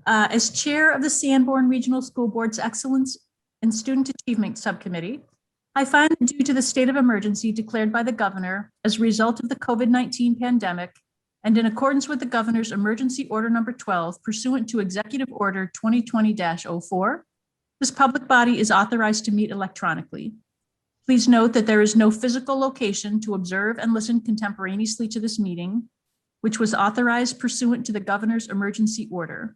As chair of the Sanborn Regional School Board's Excellence and Student Achievement Subcommittee, I find that due to the state of emergency declared by the governor as a result of the COVID-19 pandemic, and in accordance with the governor's emergency order number 12 pursuant to Executive Order 2020-04, this public body is authorized to meet electronically. Please note that there is no physical location to observe and listen contemporaneously to this meeting, which was authorized pursuant to the governor's emergency order.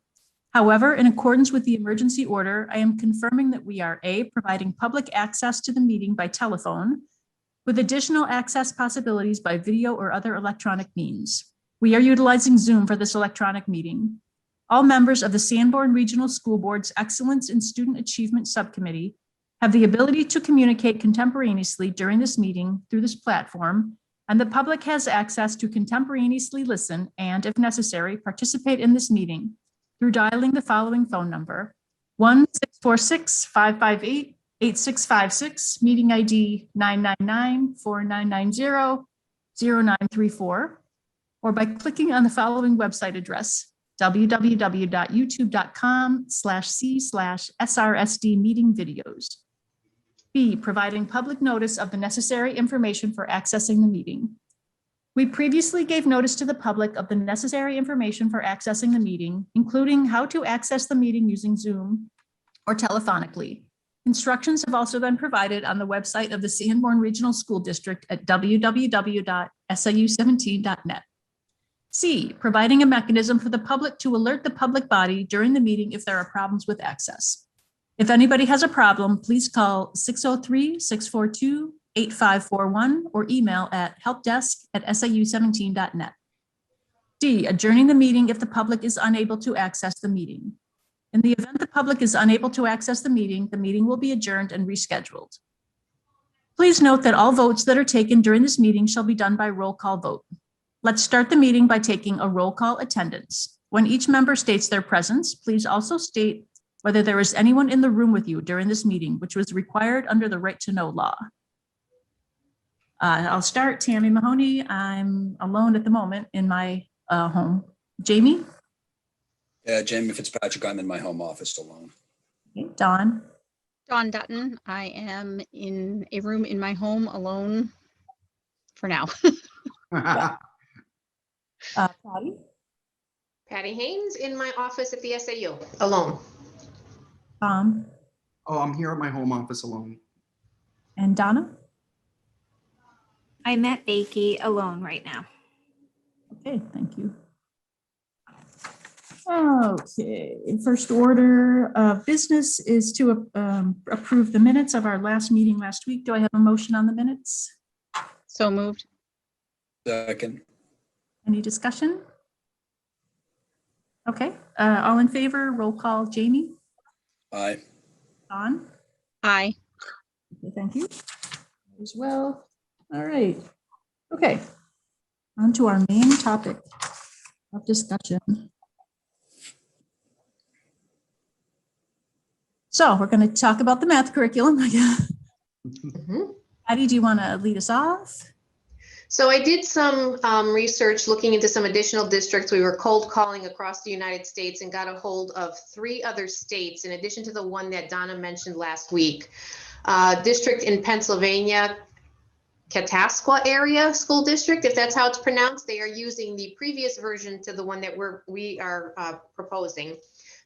However, in accordance with the emergency order, I am confirming that we are A, providing public access to the meeting by telephone, with additional access possibilities by video or other electronic means. We are utilizing Zoom for this electronic meeting. All members of the Sanborn Regional School Board's Excellence in Student Achievement Subcommittee have the ability to communicate contemporaneously during this meeting through this platform, and the public has access to contemporaneously listen and, if necessary, participate in this meeting through dialing the following phone number: 1-646-558-8656, meeting ID 999-4990-0934, or by clicking on the following website address, www.youtube.com/c/SRSD meeting videos. B, providing public notice of the necessary information for accessing the meeting. We previously gave notice to the public of the necessary information for accessing the meeting, including how to access the meeting using Zoom or telephonically. Instructions have also been provided on the website of the Sanborn Regional School District at www.siu17.net. C, providing a mechanism for the public to alert the public body during the meeting if there are problems with access. If anybody has a problem, please call 603-642-8541 or email at helpdesk@siu17.net. D, adjourning the meeting if the public is unable to access the meeting. In the event the public is unable to access the meeting will be adjourned and rescheduled. Please note that all votes that are taken during this meeting shall be done by roll call vote. Let's start the meeting by taking a roll call attendance. When each member states their presence, please also state whether there is anyone in the room with you during this meeting, which was required under the right to know law. I'll start. Tammy Mahoney. I'm alone at the moment in my home. Jamie? Jamie Fitzpatrick. I'm in my home office alone. Okay. Dawn? Dawn Dutton. I am in a room in my home alone for now. Patty? Patty Haynes in my office at the SAU, alone. Tom? Oh, I'm here at my home office alone. And Donna? I'm at Bakey alone right now. Okay, thank you. Okay, first order of business is to approve the minutes of our last meeting last week. Do I have a motion on the minutes? So moved. Second. Any discussion? Okay, all in favor, roll call. Jamie? Aye. Dawn? Aye. Okay, thank you. As well. All right. Okay. On to our main topic of discussion. So we're going to talk about the math curriculum again. Patty, do you want to lead us off? So I did some research looking into some additional districts. We were cold calling across the United States and got a hold of 3 other states in addition to the one that Donna mentioned last week. District in Pennsylvania, Katasqua area school district, if that's how it's pronounced. They are using the previous version to the one that we are proposing.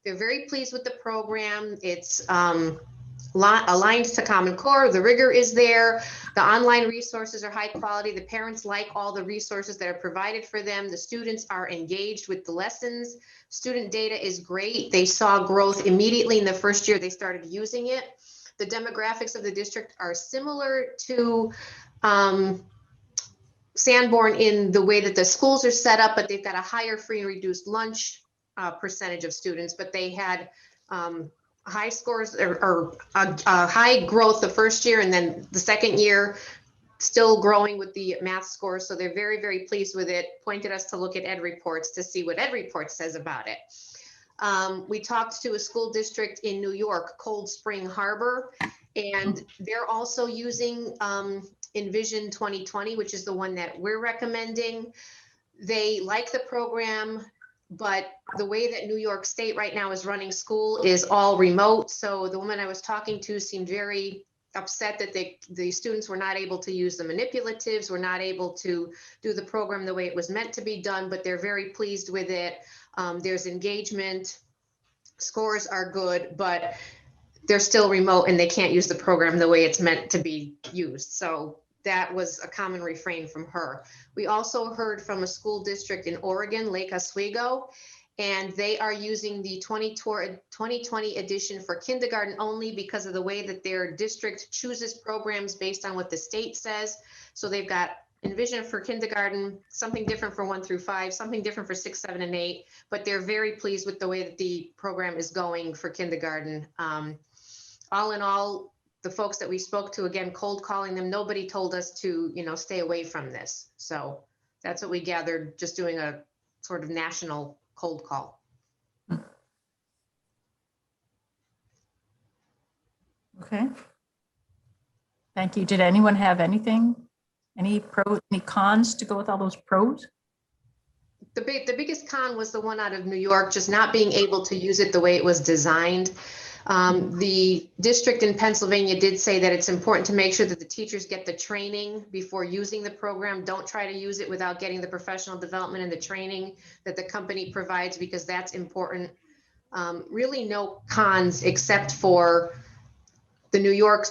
They're very pleased with the program. It's aligned to Common Core. The rigor is there. The online resources are high quality. The parents like all the resources that are provided for them. The students are engaged with the lessons. Student data is great. They saw growth immediately in the first year they started using it. The demographics of the district are similar to Sanborn in the way that the schools are set up, but they've got a higher free and reduced lunch percentage of students, but they had high scores or high growth the first year, and then the second year still growing with the math scores. So they're very, very pleased with it. Pointed us to look at Ed Reports to see what Ed Reports says about it. We talked to a school district in New York, Cold Spring Harbor, and they're also using Envision 2020, which is the one that we're recommending. They like the program. But the way that New York State right now is running school is all remote. So the woman I was talking to seemed very upset that the students were not able to use the manipulatives, were not able to do the program the way it was meant to be done, but they're very pleased with it. There's engagement, scores are good, but they're still remote and they can't use the program the way it's meant to be used. So that was a common refrain from her. We also heard from a school district in Oregon, Lake Oswego, and they are using the 2020 edition for kindergarten only because of the way that their district chooses programs based on what the state says. So they've got Envision for kindergarten, something different for 1 through 5, something different for 6, 7, and 8, but they're very pleased with the way that the program is going for kindergarten. All in all, the folks that we spoke to, again, cold calling them, nobody told us to, stay away from this. So that's what we gathered, just doing a sort of national cold call. Okay. Thank you. Did anyone have anything? Any pros, any cons to go with all those pros? The biggest con was the one out of New York, just not being able to use it the way it was designed. The district in Pennsylvania did say that it's important to make sure that the teachers get the training before using the program. Don't try to use it without getting the professional development and the training that the company provides, because that's important. Really no cons except for the New York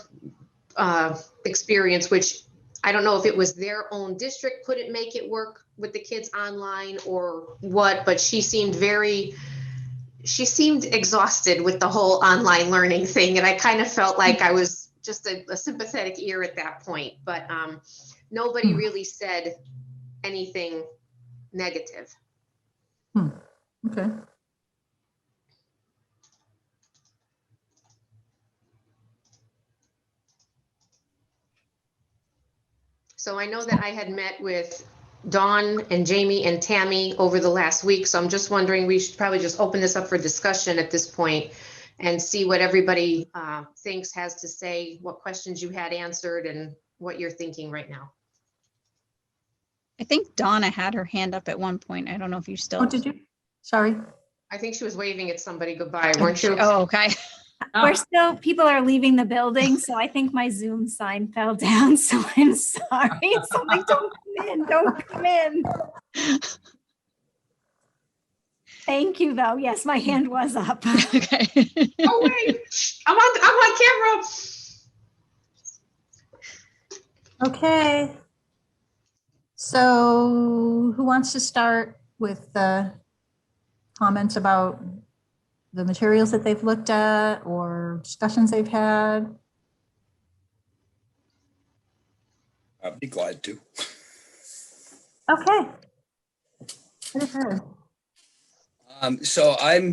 experience, which I don't know if it was their own district couldn't make it work with the kids online or what, but she seemed exhausted with the whole online learning thing. And I kind of felt like I was just a sympathetic ear at that point, but nobody really said anything negative. Okay. So I know that I had met with Dawn and Jamie and Tammy over the last week. So I'm just wondering, we should probably just open this up for discussion at this point and see what everybody thinks, has to say, what questions you had answered and what you're thinking right now. I think Donna had her hand up at one point. I don't know if you still. Oh, did you? Sorry. I think she was waving at somebody goodbye, weren't you? Oh, okay. We're still, people are leaving the building, so I think my Zoom sign fell down, so I'm sorry. So I'm like, don't come in. Thank you, though. Yes, my hand was up. Okay. Oh, wait, I'm on camera. Okay. So who wants to start with the comments about the materials that they've looked at or discussions they've had? I'd be glad to. Okay. Go ahead. So I'm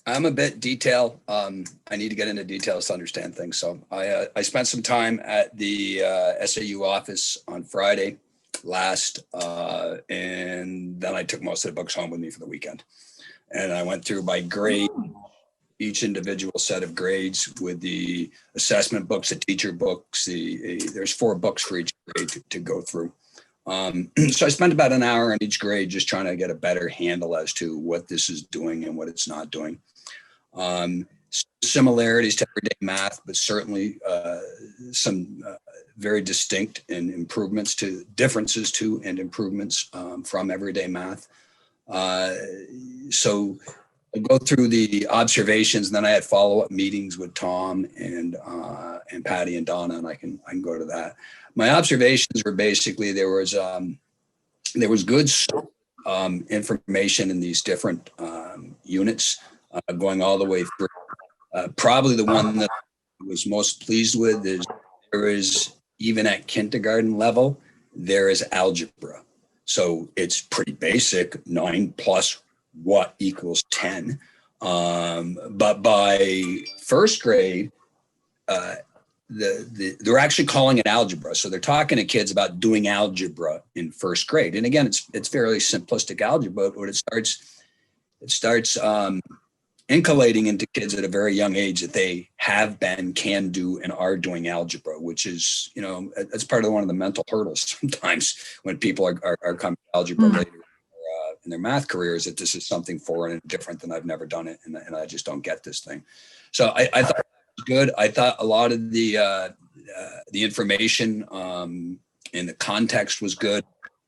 a bit detail. I need to get into details to understand things. So I spent some time at the SAU office on Friday last, and then I took most of the books home with me for the weekend. And I went through by grade, each individual set of grades with the assessment books, the teacher books. There's 4 books for each grade to go through. So I spent about an hour on each grade just trying to get a better handle as to what this is doing and what it's not doing. Similarities to everyday math, but certainly some very distinct and differences to and improvements from everyday math. So I go through the observations, and then I had follow-up meetings with Tom and Patty and Donna, and I can go to that. My observations were basically there was good information in these different units going all the way through. Probably the one that I was most pleased with is there is, even at kindergarten level, there is algebra. So it's pretty basic, 9 plus what equals 10. But by first grade, they're actually calling it algebra. So they're talking to kids about doing algebra in first grade. And again, it's fairly simplistic algebra, but it starts inculcating into kids at a very young age that they have been, can do, and are doing algebra, which is, that's part of one of the mental hurdles sometimes when people are coming to algebra later their math careers that this is something foreign and different than I've never done it. And I just don't get this thing. So I thought it was good. I thought a lot of the information and the context was good.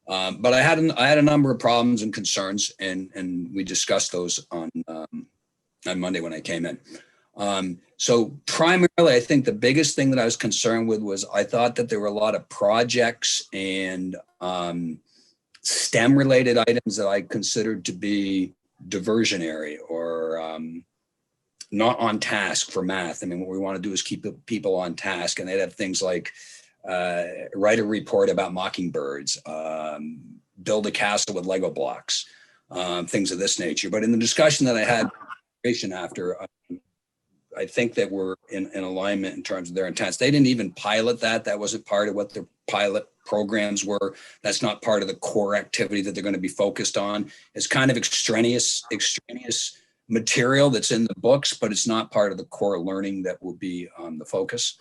But I had a number of problems and concerns, and we discussed those on Monday when I came in. So primarily, I think the biggest thing that I was concerned with was I thought that there were a lot of projects and STEM related items that I considered to be diversionary or not on task for math. I mean, what we want to do is keep people on task, and they'd have things like write a report about mockingbirds, build a castle with Lego blocks, things of this nature. But in the discussion that I had after, I think that we're in alignment in terms of their intents. They didn't even pilot that. That wasn't part of what their pilot programs were. That's not part of the core activity that they're going to be focused on. It's kind of extraneous material that's in the books, but it's not part of the core learning that will be the focus.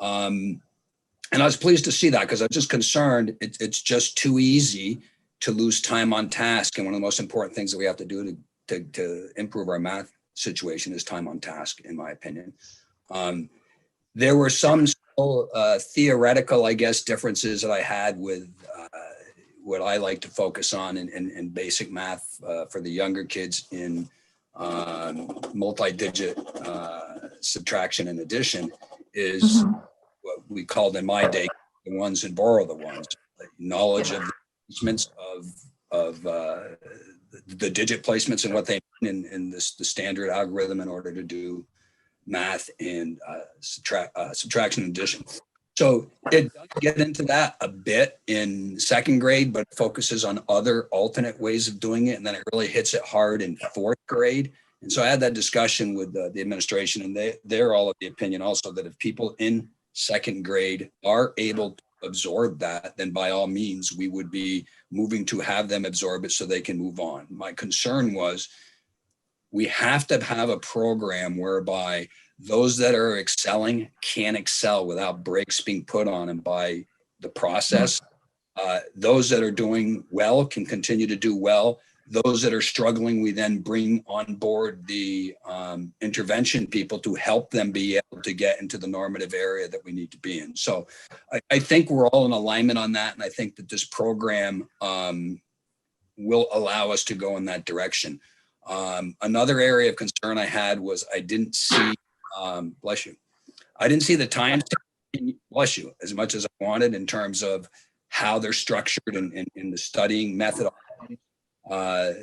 And I was pleased to see that because I was just concerned it's just too easy to lose time on task. And one of the most important things that we have to do to improve our math situation is time on task, in my opinion. There were some theoretical, I guess, differences that I had with what I like to focus on in basic math for the younger kids in multi-digit subtraction and addition is what we called in my day the ones and borrow the ones. Knowledge of the placements of the digit placements and what they mean in the standard algorithm in order to do math and subtraction and addition. So it does get into that a bit in second grade, but focuses on other alternate ways of doing it. And then it really hits it hard in fourth grade. And so I had that discussion with the administration, and they're all of the opinion also that if people in second grade are able to absorb that, then by all means, we would be moving to have them absorb it so they can move on. My concern was we have to have a program whereby those that are excelling can excel without brakes being put on them by the process. Those that are doing well can continue to do well. Those that are struggling, we then bring on board the intervention people to help them be able to get into the normative area that we need to be in. So I think we're all in alignment on that. And I think that this program will allow us to go in that direction. Another area of concern I had was I didn't see, bless you, I didn't see the times, bless you, as much as I wanted in terms of how they're structured in the studying method. But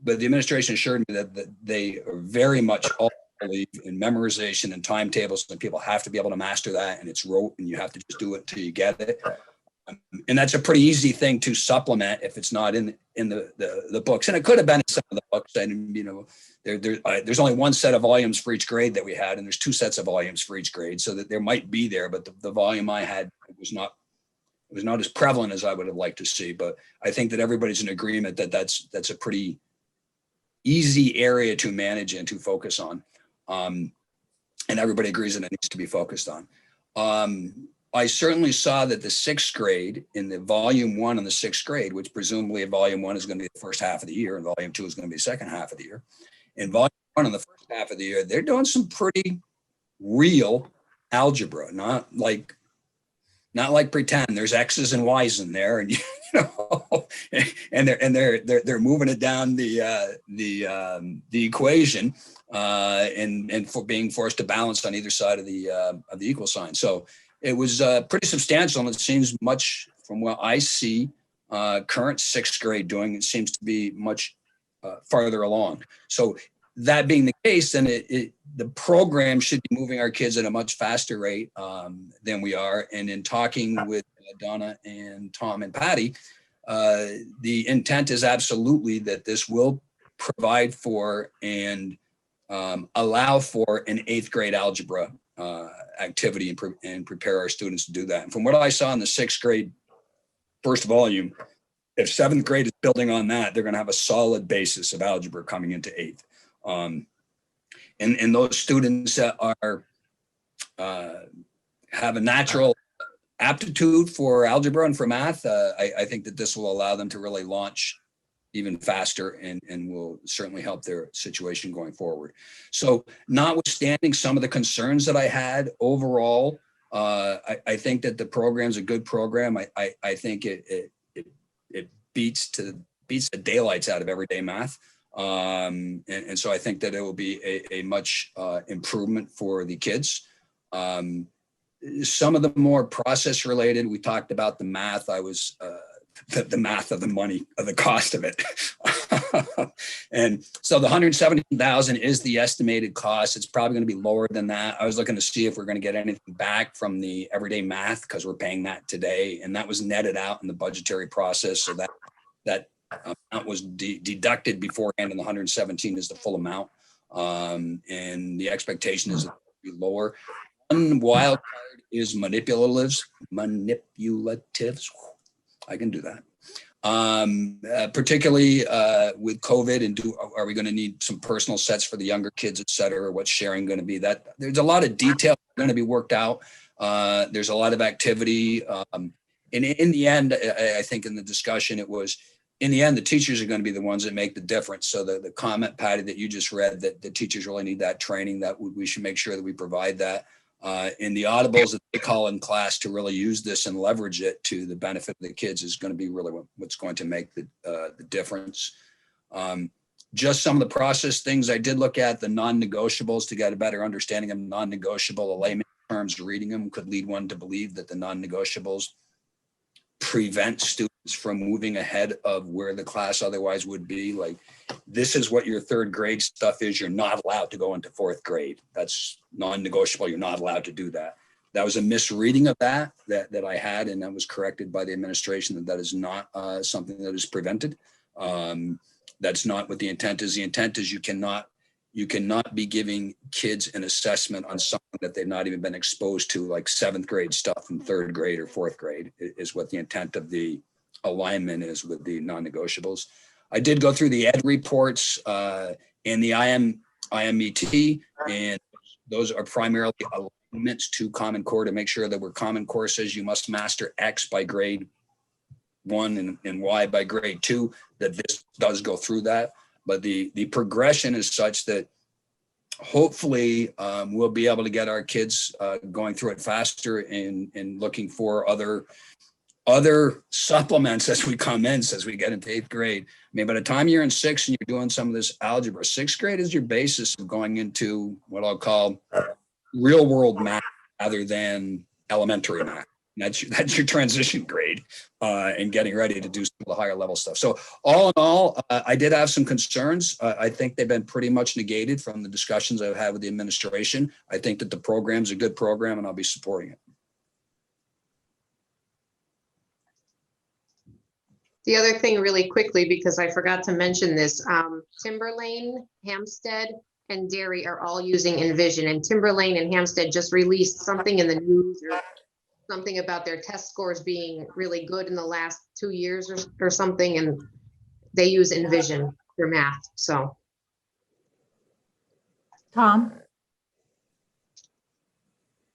the administration assured me that they are very much all believe in memorization and timetables, and people have to be able to master that, and it's rote, and you have to just do it until you get it. And that's a pretty easy thing to supplement if it's not in the books. And it could have been in some of the books. And you know, there's only one set of volumes for each grade that we had, and there's two sets of volumes for each grade, so that there might be there. But the volume I had was not as prevalent as I would have liked to see. But I think that everybody's in agreement that that's a pretty easy area to manage and to focus on. And everybody agrees that it needs to be focused on. I certainly saw that the sixth grade in the volume one in the sixth grade, which presumably volume one is going to be the first half of the year and volume two is going to be the second half of the year. In volume one in the first half of the year, they're doing some pretty real algebra, not like pretend there's X's and Y's in there, and you know, and they're moving it down the equation, and for being forced to balance on either side of the equal sign. So it was pretty substantial, and it seems much from what I see current sixth grade doing, it seems to be much farther along. So that being the case, then the program should be moving our kids at a much faster rate than we are. And in talking with Donna and Tom and Patty, the intent is absolutely that this will provide for and allow for an eighth grade algebra activity and prepare our students to do that. And from what I saw in the sixth grade first volume, if seventh grade is building on that, they're going to have a solid basis of algebra coming into eighth. And those students that are have a natural aptitude for algebra and for math, I think that this will allow them to really launch even faster and will certainly help their situation going forward. So notwithstanding some of the concerns that I had overall, I think that the program's a good program. I think it beats the daylights out of everyday math. And so I think that it will be a much improvement for the kids. Some of the more process related, we talked about the math. I was the math of the money, of the cost of it. And so the 117,000 is the estimated cost. It's probably going to be lower than that. I was looking to see if we're going to get anything back from the everyday math, because we're paying that today, and that was netted out in the budgetary process. So that amount was deducted beforehand, and the 117 is the full amount. And the expectation is be lower. One wild card is manipulatives. I can do that. Particularly with COVID, and are we going to need some personal sets for the younger kids, et cetera? What's sharing going to be? That there's a lot of detail going to be worked out. There's a lot of activity. And in the end, I think in the discussion, it was, in the end, the teachers are going to be the ones that make the difference. So the comment, Patty, that you just read, that the teachers really need that training, that we should make sure that we provide that. In the audibles that they call in class to really use this and leverage it to the benefit of the kids is going to be really what's going to make the difference. Just some of the process things I did look at, the non-negotiables, to get a better understanding of non-negotiable. A layman terms, reading them could lead one to believe that the non-negotiables prevent students from moving ahead of where the class otherwise would be. Like, this is what your third grade stuff is. You're not allowed to go into fourth grade. That's non-negotiable. You're not allowed to do that. That was a misreading of that I had, and that was corrected by the administration, that is not something that is prevented. That's not what the intent is. The intent is you cannot be giving kids an assessment on something that they've not even been exposed to, like seventh grade stuff in third grade or fourth grade, is what the intent of the alignment is with the non-negotiables. I did go through the ed reports and the IMET, and those are primarily alignments to Common Core to make sure that where Common Core says you must master X by grade 1 and Y by grade 2, that this does go through that. But the progression is such that hopefully we'll be able to get our kids going through it faster and looking for other supplements as we come in, as we get into 8th grade. I mean, by the time you're in 6th and you're doing some of this algebra, 6th grade is your basis of going into what I'll call real world math rather than elementary math. That's your transition grade and getting ready to do some of the higher level stuff. So all in all, I did have some concerns. I think they've been pretty much negated from the discussions I've had with the administration. I think that the program's a good program, and I'll be supporting it. The other thing really quickly, because I forgot to mention this, Timberlane, Hampstead, and Derry are all using Envision, and Timberlane and Hampstead just released something in the news or something about their test scores being really good in the last 2 years or something, and they use Envision for math. So, Tom?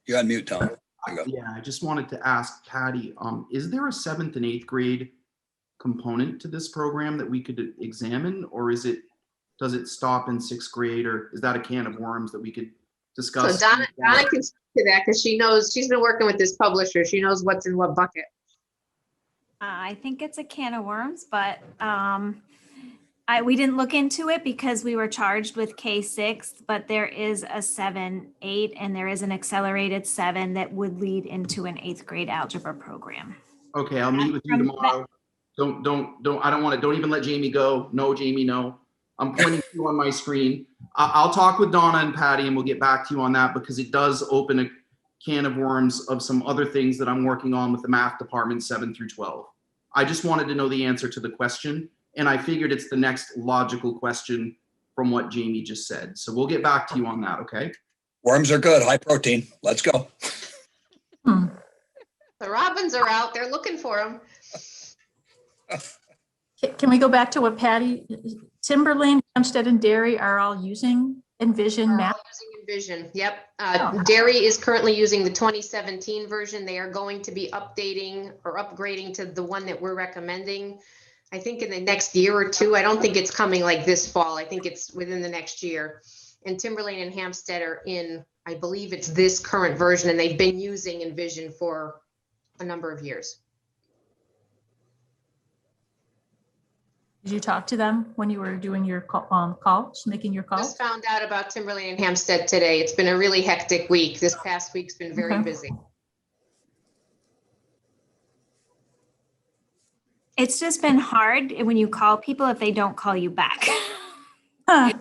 You're on mute, Tom. Yeah, I just wanted to ask Patty, is there a 7th and 8th grade component to this program that we could examine, or does it stop in 6th grade, or is that a can of worms that we could discuss? So Donna can speak to that, because she knows, she's been working with this publisher. She knows what's in what bucket. I think it's a can of worms, but we didn't look into it because we were charged with K6, but there is a 7-8 and there is an accelerated 7 that would lead into an 8th grade algebra program. Okay, I'll meet with you tomorrow. Don't even let Jamie go. No, Jamie, no. I'm pointing to you on my screen. I'll talk with Donna and Patty and we'll get back to you on that, because it does open a can of worms of some other things that I'm working on with the math department 7 through 12. I just wanted to know the answer to the question, and I figured it's the next logical question from what Jamie just said. So we'll get back to you on that, okay? Worms are good, high protein. Let's go. Hmm. The robins are out. They're looking for them. Can we go back to what Patty, Timberlane, Hampstead, and Derry are all using Envision math? Using Envision, yep. Derry is currently using the 2017 version. They are going to be updating or upgrading to the one that we're recommending. I think in the next year or two. I don't think it's coming like this fall. I think it's within the next year. And Timberlane and Hampstead are in, I believe it's this current version, and they've been using Envision for a number of years. Did you talk to them when you were doing your calls, making your calls? Just found out about Timberlane and Hampstead today. It's been a really hectic week. This past week's been very Okay. busy. It's just been hard when you call people if they don't call you back. Huh.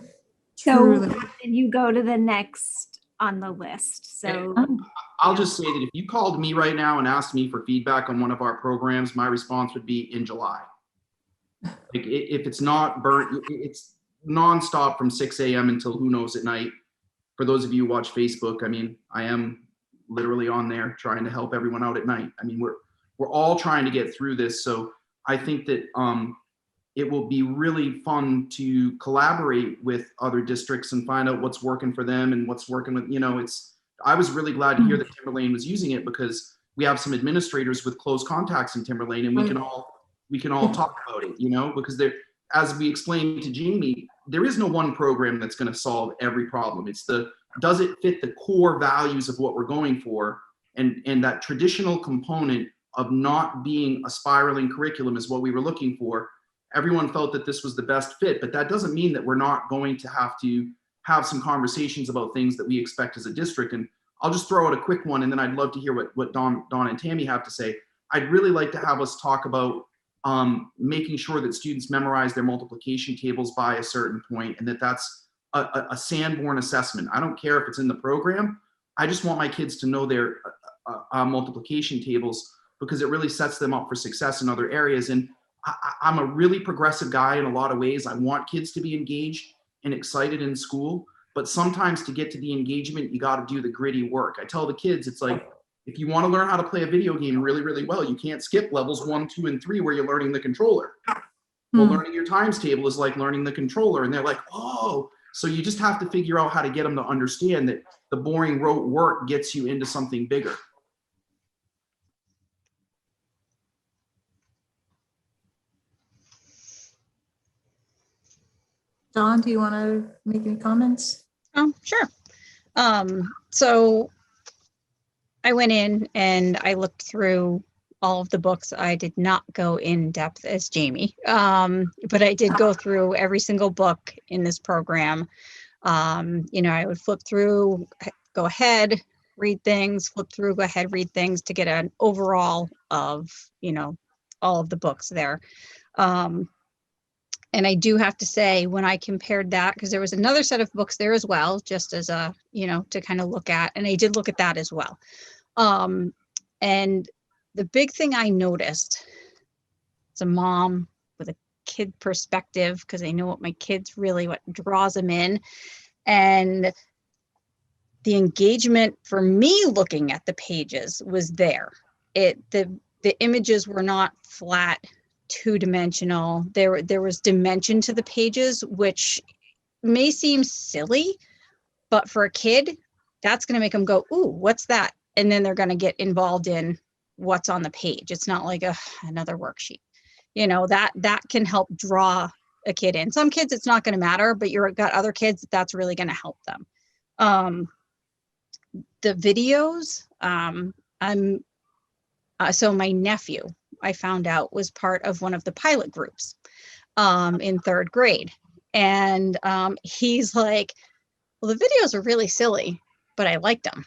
So Truly. and you go to the next on the list. So I'll just say that if you called me right now and asked me for feedback on one of our programs, my response would be in July. Like if it's not burnt, it's nonstop from 6 a.m. until who knows at night. For those of you who watch Facebook, I mean, I am literally on there trying to help everyone out at night. I mean, we're all trying to get through this. So I think that it will be really fun to collaborate with other districts and find out what's working for them and what's working with, I was really glad to hear that Timberlane was using it, because we have some administrators with close contacts in Timberlane, and we can all talk about it, because there, as we explained to Jamie, there is no one program that's going to solve every problem. It's does it fit the core values of what we're going for? And that traditional component of not being a spiraling curriculum is what we were looking for. Everyone felt that this was the best fit, but that doesn't mean that we're not going to have some conversations about things that we expect as a district. And I'll just throw out a quick one, and then I'd love to hear what Dawn and Tammy have to say. I'd really like to have us talk about making sure that students memorize their multiplication tables by a certain point, and that's a Sanborn assessment. I don't care if it's in the program. I just want my kids to know their multiplication tables, because it really sets them up for success in other areas. And I'm a really progressive guy in a lot of ways. I want kids to be engaged and excited in school, but sometimes to get to the engagement, you got to do the gritty work. I tell the kids, it's like, if you want to learn how to play a video game really, really well, you can't skip levels 1, 2, and 3 where you're learning the controller. Well, learning your times table is like learning the controller. And they're like, oh, so you just have to figure out how to get them to understand that the boring rote work gets you into something bigger. Dawn, do you want to make any comments? Oh, sure. So I went in and I looked through all of the books. I did not go in depth as Jamie, but I did go through every single book in this program. I would flip through, go ahead, read things, flip through, go ahead, read things to get an overall of, all of the books there. And I do have to say, when I compared that, because there was another set of books there as well, just as a, to kind of look at, and I did look at that as well. And the big thing I noticed as a mom with a kid perspective, because I know what my kids really, what draws them in, and the engagement for me looking at the pages was there. The images were not flat, two-dimensional. There was dimension to the pages, which may seem silly, but for a kid, that's going to make them go, ooh, what's that? And then they're going to get involved in what's on the page. It's not like another worksheet. That can help draw a kid in. Some kids, it's not going to matter, but you've got other kids that's really going to help them. The videos, so my nephew, I found out, was part of one of the pilot groups in 3rd grade. And he's like, well, the videos are really silly, but I liked them.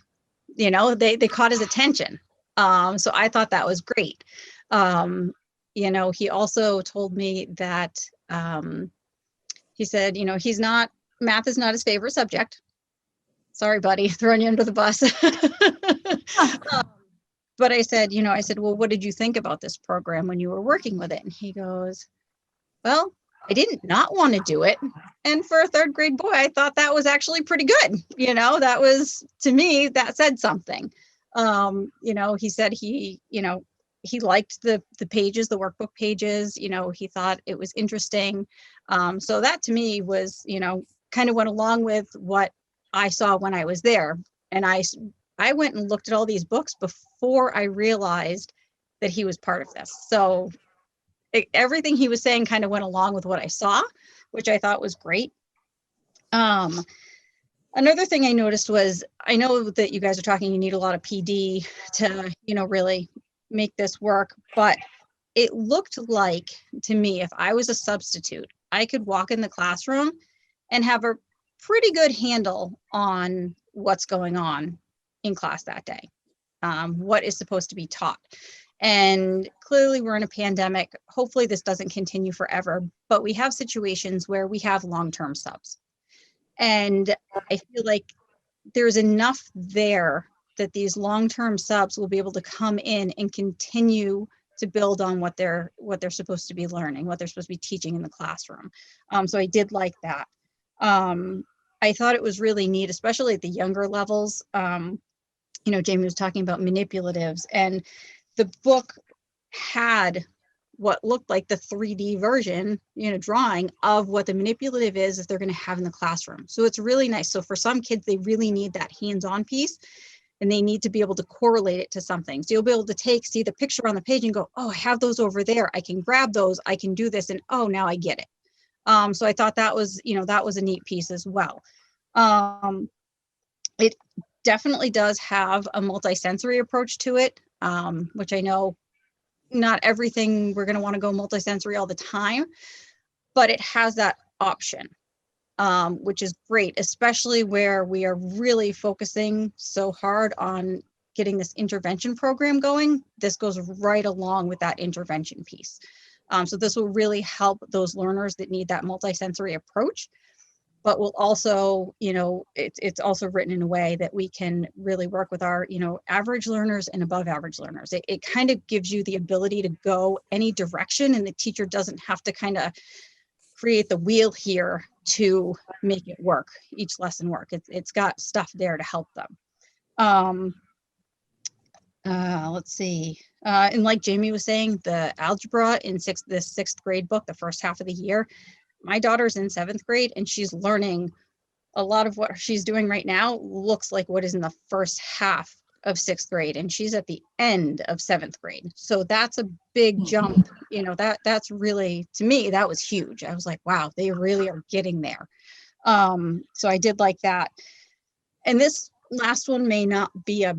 They caught his attention. So I thought that was great. He also told me that he said, math is not his favorite subject. Sorry, buddy, throwing you under the bus. But I said, well, what did you think about this program when you were working with it? And he goes, well, I didn't not want to do it. And for a 3rd grade boy, I thought that was actually pretty good. That was, to me, that said something. He said he liked the pages, the workbook pages, he thought it was interesting. So that to me was, kind of went along with what I saw when I was there. And I went and looked at all these books before I realized that he was part of this. So everything he was saying kind of went along with what I saw, which I thought was great. Another thing I noticed was, I know that you guys are talking, you need a lot of PD to, really make this work, but it looked like to me, if I was a substitute, I could walk in the classroom and have a pretty good handle on what's going on in class that day, what is supposed to be taught. And clearly we're in a pandemic. Hopefully this doesn't continue forever, but we have situations where we have long-term subs. And I feel like there's enough there that these long-term subs will be able to come in and continue to build on what they're supposed to be learning, what they're supposed to be teaching in the classroom. So I did like that. I thought it was really neat, especially at the younger levels. Jamie was talking about manipulatives, and the book had what looked like the 3D version, drawing of what the manipulative is that they're going to have in the classroom. So it's really nice. So for some kids, they really need that hands-on piece, and they need to be able to correlate it to something. So you'll be able to see the picture on the page and go, oh, I have those over there. I can grab those. I can do this. And oh, now I get it. So I thought that was, that was a neat piece as well. It definitely does have a multisensory approach to it, which I know not everything we're going to want to go multisensory all the time, but it has that option, which is great, especially where we are really focusing so hard on getting this intervention program going. This goes right along with that intervention piece. So this will really help those learners that need that multisensory approach, but will also, it's also written in a way that we can really work with our, average learners and above average learners. It kind of gives you the ability to go any direction, and the teacher doesn't have to kind of create the wheel here to make it work, each lesson work. It's got stuff there to help them. Let's see. And like Jamie was saying, the algebra in the sixth grade book, the first half of the year, my daughter's in 7th grade, and she's learning a lot of what she's doing right now looks like what is in the first half of 6th grade, and she's at the end of 7th grade. So that's a big jump. That's really, to me, that was huge. I was like, wow, they really are getting there. So I did like that. And this last one may not be a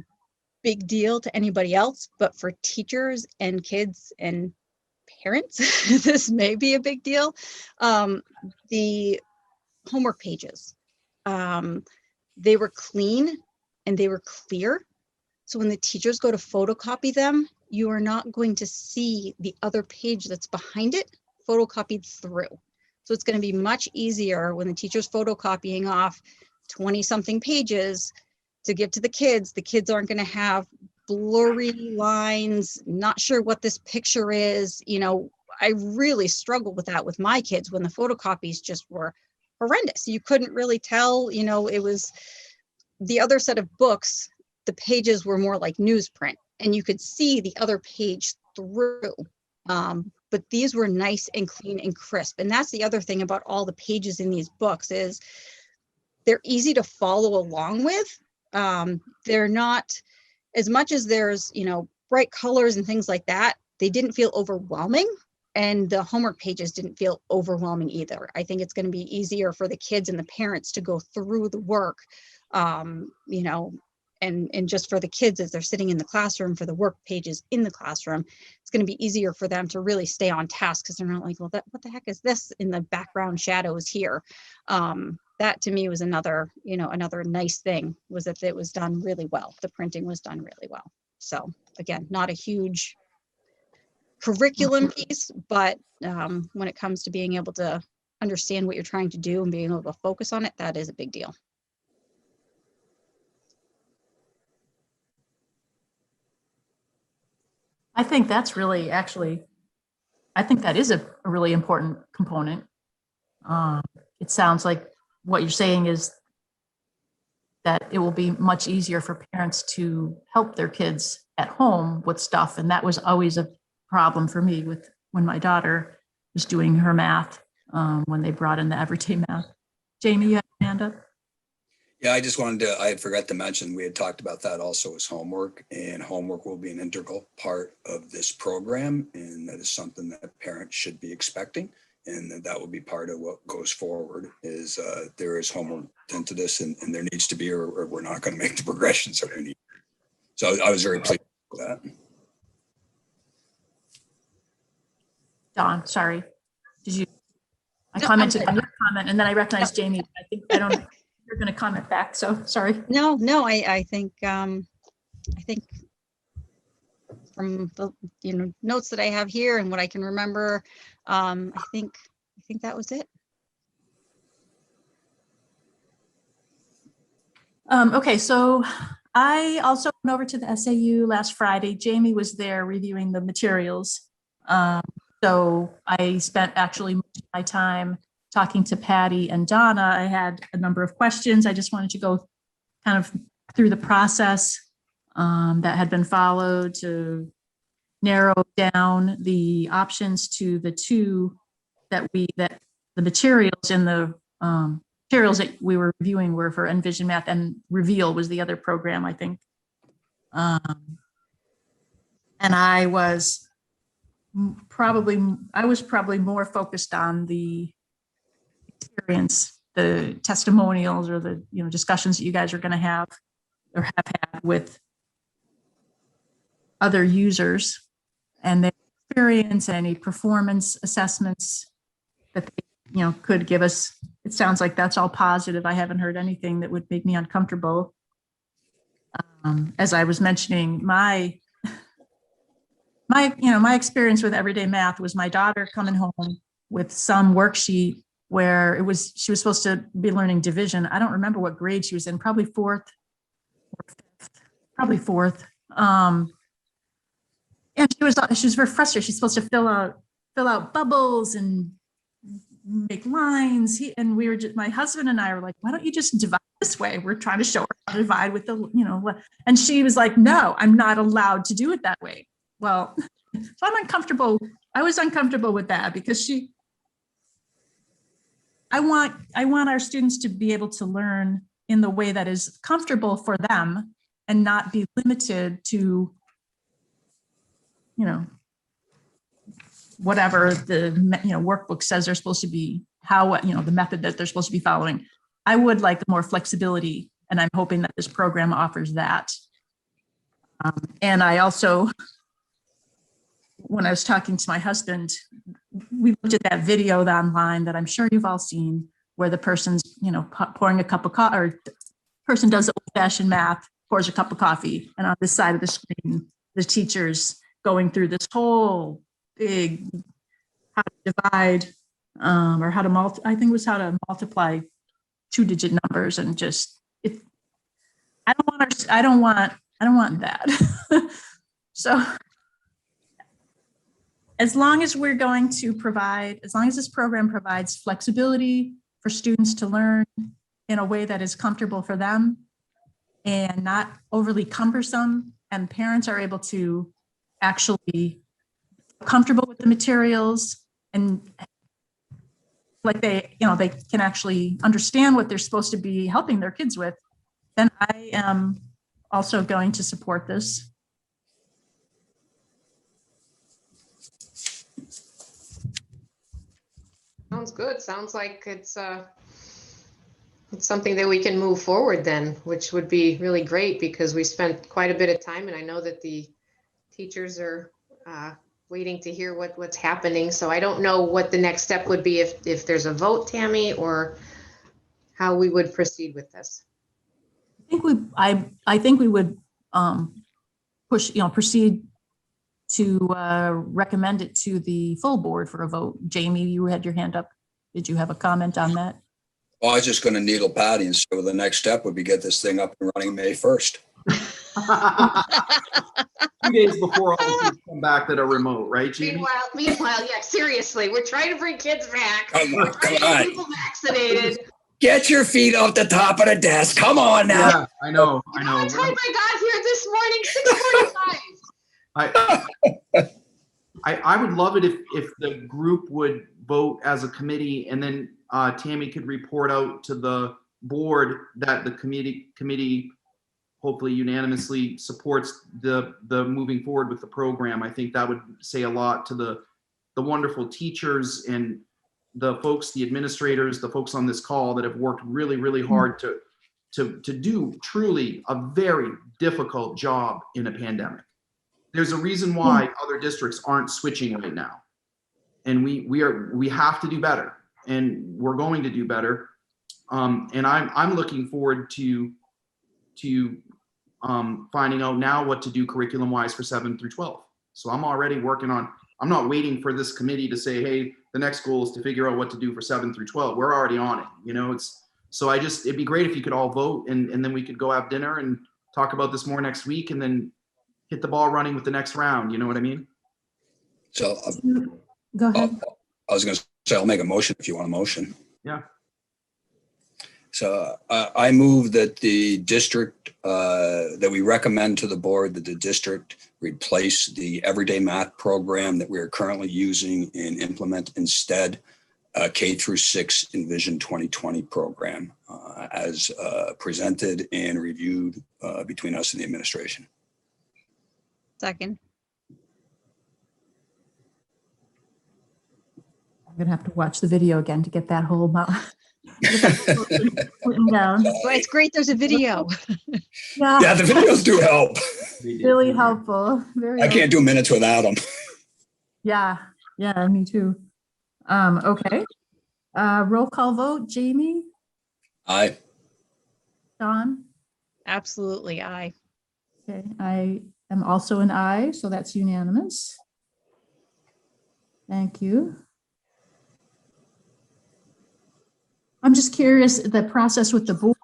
big deal to anybody else, but for teachers and kids and parents, this may be a big deal. The homework pages, they were clean and they were clear. So when the teachers go to photocopy them, you are not going to see the other page that's behind it photocopied through. So it's going to be much easier when the teacher's photocopying off 20 something pages to give to the kids. The kids aren't going to have blurry lines, not sure what this picture is. I really struggled with that with my kids when the photocopies just were horrendous. You couldn't really tell, it was the other set of books, the pages were more like newsprint, and you could see the other page through. But these were nice and clean and crisp. And that's the other thing about all the pages in these books is they're easy to follow along with. They're not, as much as there's, bright colors and things like that, they didn't feel overwhelming. And the homework pages didn't feel overwhelming either. I think it's going to be easier for the kids and the parents to go through the work, and just for the kids as they're sitting in the classroom for the work pages in the classroom, it's going to be easier for them to really stay on task because they're not like, well, what the heck is this in the background shadows here? That to me was another nice thing, was that it was done really well. The printing was done really well. So again, not a huge curriculum piece, but when it comes to being able to understand what you're trying to do and being able to focus on it, that is a big deal. I think that's really, actually, I think that is a really important component. It sounds like what you're saying is that it will be much easier for parents to help their kids at home with stuff. And that was always a problem for me with when my daughter was doing her math, when they brought in the everyday math. Jamie, you had a hand up? Yeah, I just wanted to, I forgot to mention, we had talked about that also as homework, and homework will be an integral part of this program. And that is something that parents should be expecting. And that will be part of what goes forward is there is homework into this and there needs to be, or we're not going to make the progressions that we need. So I was very pleased with that. Dawn, sorry. Did you? I No, commented I'm on your comment and then I recognized Jamie. I don't, you're going to comment back. So sorry. No, I think from the, notes that I have here and what I can remember, I think that was it. Okay, so I also went over to the SAU last Friday. Jamie was there reviewing the materials. So I spent actually most of my time talking to Patty and Donna. I had a number of questions. I just wanted to go kind of through the process that had been followed to narrow down the options to the two that the materials in the materials that we were reviewing were for Envision Math, and Reveal was the other program, I think. And I was probably more focused on the experience, the testimonials, or the discussions that you guys are going to have or have had with other users and their experience, and any performance assessments that they could give us. It sounds like that's all positive. I haven't heard anything that would make me uncomfortable. As I was mentioning, my experience with everyday math was my daughter coming home with some worksheet where she was supposed to be learning division. I don't remember what grade she was in, probably fourth or fifth, probably fourth. And she was very frustrated. She's supposed to fill out bubbles and make lines. And my husband and I were like, why don't you just divide this way? We're trying to show her how to divide with and she was like, no, I'm not allowed to do it that way. Well, so I'm uncomfortable. I was uncomfortable with that because I want our students to be able to learn in the way that is comfortable for them and not be limited to, whatever the workbook says they're supposed to be, the method that they're supposed to be following. I would like more flexibility, and I'm hoping that this program offers that. And I also, when I was talking to my husband, we looked at that video online that I'm sure you've all seen, where the person's pouring a cup of coffee, or person does old-fashioned math, pours a cup of coffee, and on this side of the screen, the teacher's going through this whole big how to divide or how to I think it was how to multiply two-digit numbers, and just I don't want that. So as long as this program provides flexibility for students to learn in a way that is comfortable for them and not overly cumbersome, and parents are able to actually comfortable with the materials and like they can actually understand what they're supposed to be helping their kids with, then I am also going to support this. Sounds good. Sounds like it's something that we can move forward then, which would be really great because we spent quite a bit of time, and I know that the teachers are waiting to hear what's happening. So I don't know what the next step would be if there's a vote, Tammy, or how we would proceed with this. I think we would proceed to recommend it to the full board for a vote. Jamie, you had your hand up. Did you have a comment on that? Well, I was just going to needle Patty, and so the next step would be get this thing up and running May 1st. 2 days before all the kids come back that are remote, right, Jamie? Meanwhile, yeah, seriously, we're trying to bring kids back. Come We're trying to on. get people vaccinated. Get your feet off the top of the desk. Come on now. Yeah, I know. You know what time I got here this morning? 6:45. I would love it if the group would vote as a committee, and then Tammy could report out to the board that the committee hopefully unanimously supports the moving forward with the program. I think that would say a lot to the wonderful teachers and the folks, the administrators, the folks on this call that have worked really, really hard to do truly a very difficult job in a pandemic. There's a reason why other districts aren't switching right now. And we have to do better, and we're going to do better. And I'm looking forward to finding out now what to do curriculum wise for 7 through 12. So I'm already working on, I'm not waiting for this committee to say, hey, the next goal is to figure out what to do for 7 through 12. We're already on it. You know, so it'd be great if you could all vote, and then we could go have dinner and talk about this more next week, and then hit the ball running with the next round. You know what I mean? So Go ahead. I was going to say, I'll make a motion if you want a motion. Yeah. So I move that the district, that we recommend to the board that the district replace the everyday math program that we are currently using and implement instead K through 6 Envision 2020 program as presented and reviewed between us and the administration. Second. I'm gonna have to watch the video again to get that whole putting down. Well, it's great there's a video. Yeah, the videos do help. Really helpful. Very. I can't do minutes without them. Yeah, me too. Okay. Roll call vote. Jamie, Aye. Don. Absolutely, aye. Okay, I am also an aye, so that's unanimous. Thank you. I'm just curious, the process with the board.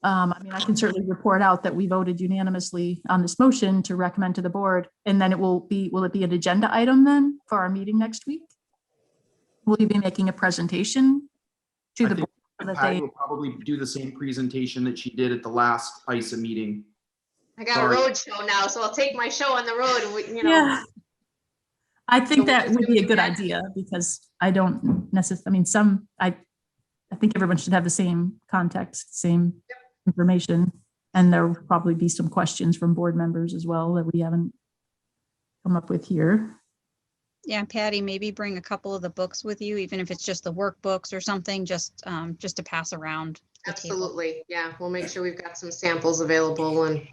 I mean, I can certainly report out that we voted unanimously on this motion to recommend to the board, and then will it be an agenda item then for our meeting next week? Will you be making a presentation to the board? Patty will probably do the same presentation that she did at the last EISA meeting. I got a road show now, so I'll take my show on the road and Yeah. I think So that we'll would just be a do good that. idea, because I don't necessarily, I mean, I think everyone should have the same context, same information. And there will probably be some questions from board members as well that we haven't come up with here. Yeah, and Patty, maybe bring a couple of the books with you, even if it's just the workbooks or something, just to pass around the table. absolutely. Yeah, we'll make sure we've got some samples available, and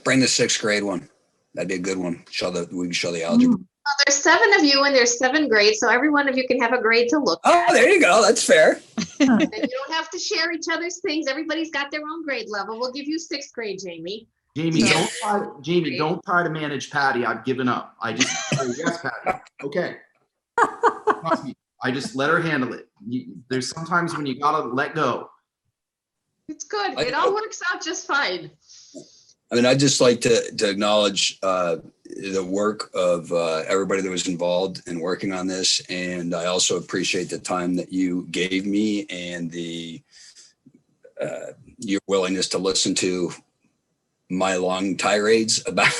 Bring the 6th grade one. That'd be a good one. We can show the algebra. well, there's 7 of you and there's 7 grades, so every one of you can have a grade to look Oh, at. there you go. That's fair. And you don't have to share each other's things. Everybody's got their own grade level. We'll give you 6th grade, Jamie. Jamie, Yeah. don't try to manage Patty. I've given up. I just say, yes, Patty. Okay. Trust me. I just let her handle it. There's sometimes when you gotta let go. It's good. It all works out just fine. I mean, I'd just like to acknowledge the work of everybody that was involved in working on this. And I also appreciate the time that you gave me and your willingness to listen to my long tirades about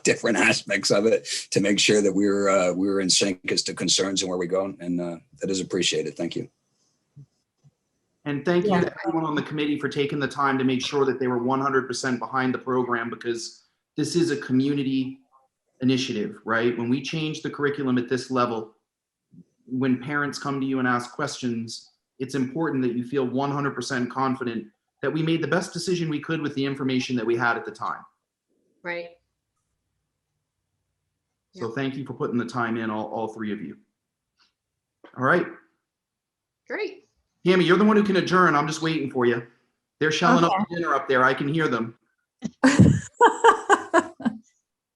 different aspects of it to make sure that we were in sync as to concerns and where we go. And that is appreciated. Thank you. And thank you to everyone on the committee for taking the time to make sure that they were 100% behind the program, because this is a community initiative, right? When we change the curriculum at this level, when parents come to you and ask questions, it's important that you feel 100% confident that we made the best decision we could with the information that we had at the time. Right. So thank you for putting the time in, all 3 of you. All right. Great. Tammy, you're the one who can adjourn. I'm just waiting for you. They're shelling up the dinner up there. I can hear them.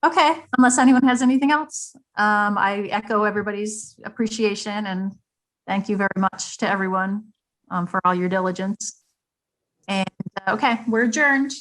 Okay, unless anyone has anything else. I echo everybody's appreciation and thank you very much to everyone for all your diligence. And okay, we're adjourned.